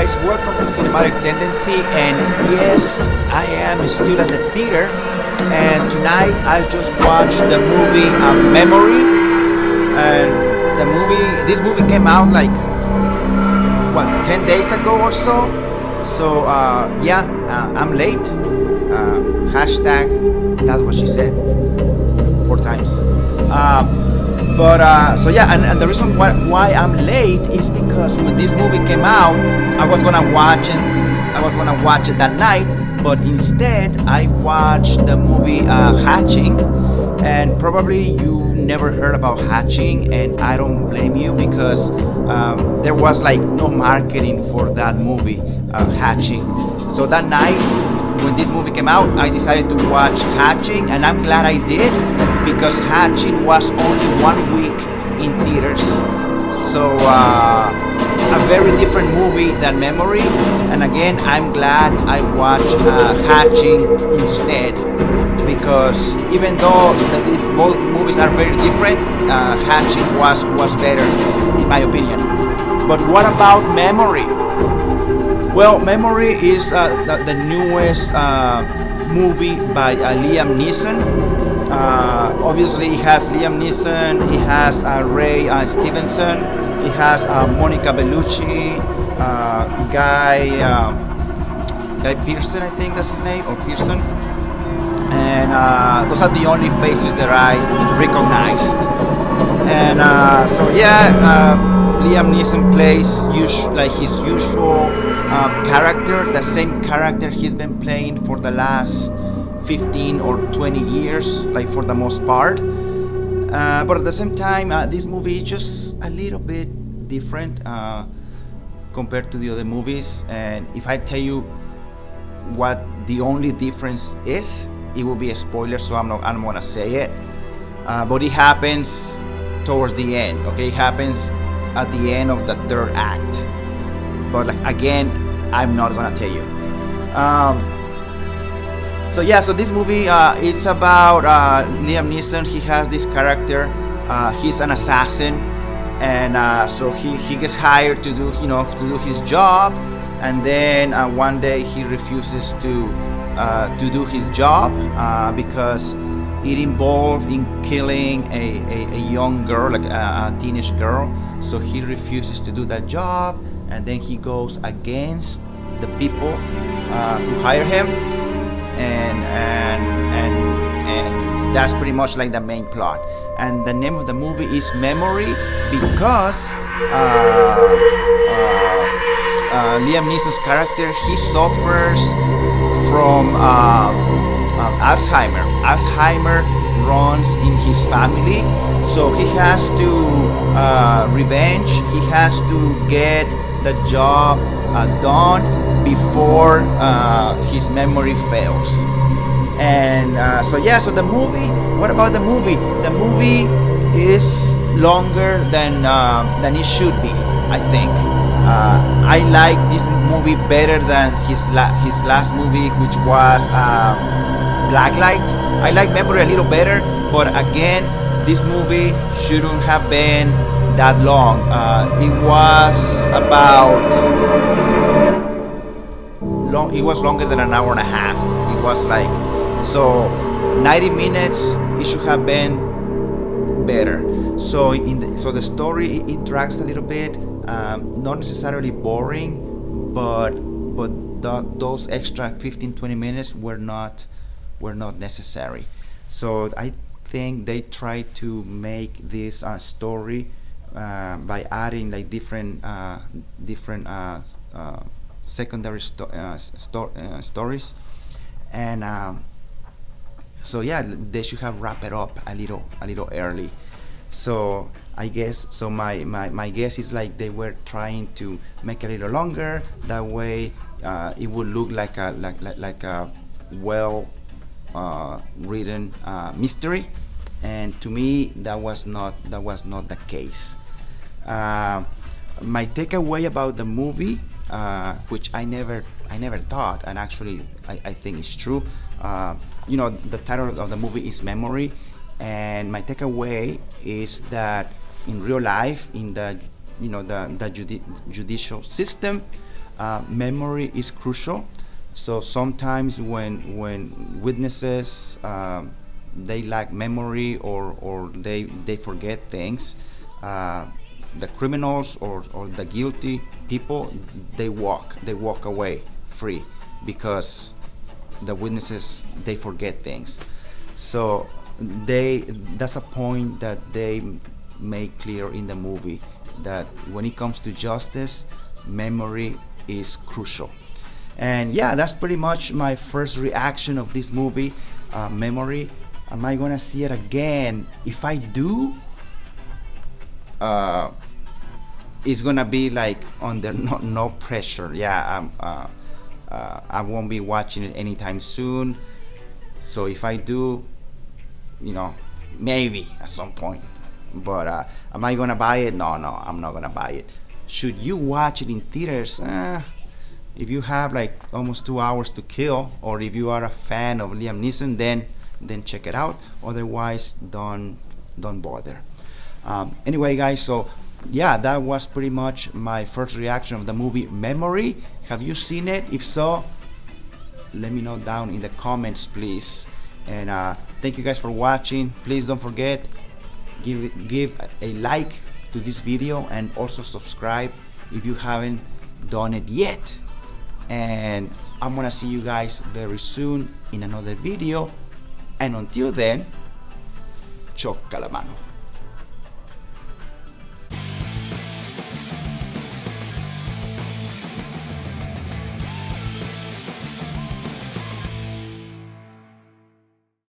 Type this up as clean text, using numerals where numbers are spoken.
guys, welcome to Cinematic Tendency. And yes, I am still at the theater. And tonight I just watched the movie Memory. And this movie came out like, what, 10 days ago or so? So, I'm late. Hashtag, that's what she said. 4 times. And the reason why I'm late is because when this movie came out, I was gonna watch it that night, but instead I watched the movie Hatching, and probably you never heard about Hatching, and I don't blame you because there was like no marketing for that movie, Hatching. So that night, when this movie came out, I decided to watch Hatching, and I'm glad I did because Hatching was only 1 week in theaters. So a very different movie than Memory, and again, I'm glad I watched Hatching instead because even though both movies are very different, Hatching was better in my opinion. But what about Memory? Well, Memory is the newest movie by Liam Neeson. Obviously, he has Liam Neeson, he has Ray Stevenson, he has Monica Bellucci, Guy Pearson, I think that's his name, or Pearson. And those are the only faces that I recognized. And Liam Neeson plays his usual character, the same character he's been playing for the last 15 or 20 years, like for the most part. But at the same time, this movie is just a little bit different compared to the other movies. And if I tell you what the only difference is, it will be a spoiler, so I'm not gonna say it. But it happens towards the end. Okay, it happens at the end of the third act. But again, I'm not gonna tell you. So this movie, it's about Liam Neeson. He has this character. He's an assassin, and so he gets hired to do his job, and then one day he refuses to do his job because it involved in killing a young girl, like a teenage girl. So he refuses to do that job, and then he goes against the people who hire him, and that's pretty much like the main plot. And the name of the movie is Memory because Liam Neeson's character, he suffers from Alzheimer. Alzheimer runs in his family, so he has to revenge. He has to get the job done before his memory fails. And so the movie. What about the movie? The movie is longer than it should be, I think. I like this movie better than his last movie, which was Blacklight. I like Memory a little better, but again, this movie shouldn't have been that long. It was It was longer than an hour and a half. It was 90 minutes. It should have been better. So the story, it drags a little bit. Not necessarily boring, but those extra 15-20 minutes were not necessary. So I think they tried to make this story by adding like different secondary stories, and they should have wrapped it up a little early. So I guess my guess is like they were trying to make it a little longer. That way, it would look like a well written mystery, and to me that was not the case. My takeaway about the movie, which I never thought, and actually I think it's true. The title of the movie is Memory, and my takeaway is that in real life, in the judicial system, memory is crucial. So sometimes when witnesses they lack memory or they forget things, the criminals or the guilty people, they walk away free because the witnesses, they forget things. So that's a point that they make clear in the movie, that when it comes to justice, memory is crucial. And yeah, that's pretty much my first reaction of this movie, Memory. Am I gonna see it again? If I do, it's gonna be like under no pressure. Yeah, I won't be watching it anytime soon. So if I do, maybe at some point. But am I gonna buy it? No, I'm not gonna buy it. Should you watch it in theaters? If you have like almost 2 hours to kill, or if you are a fan of Liam Neeson, then check it out. Otherwise, don't bother. Anyway, guys, so yeah, that was pretty much my first reaction of the movie Memory. Have you seen it? If so, let me know down in the comments, please. And thank you guys for watching. Please don't forget, give a like to this video, and also subscribe if you haven't done it yet. And I'm gonna see you guys very soon in another video. And until then, chocca la mano.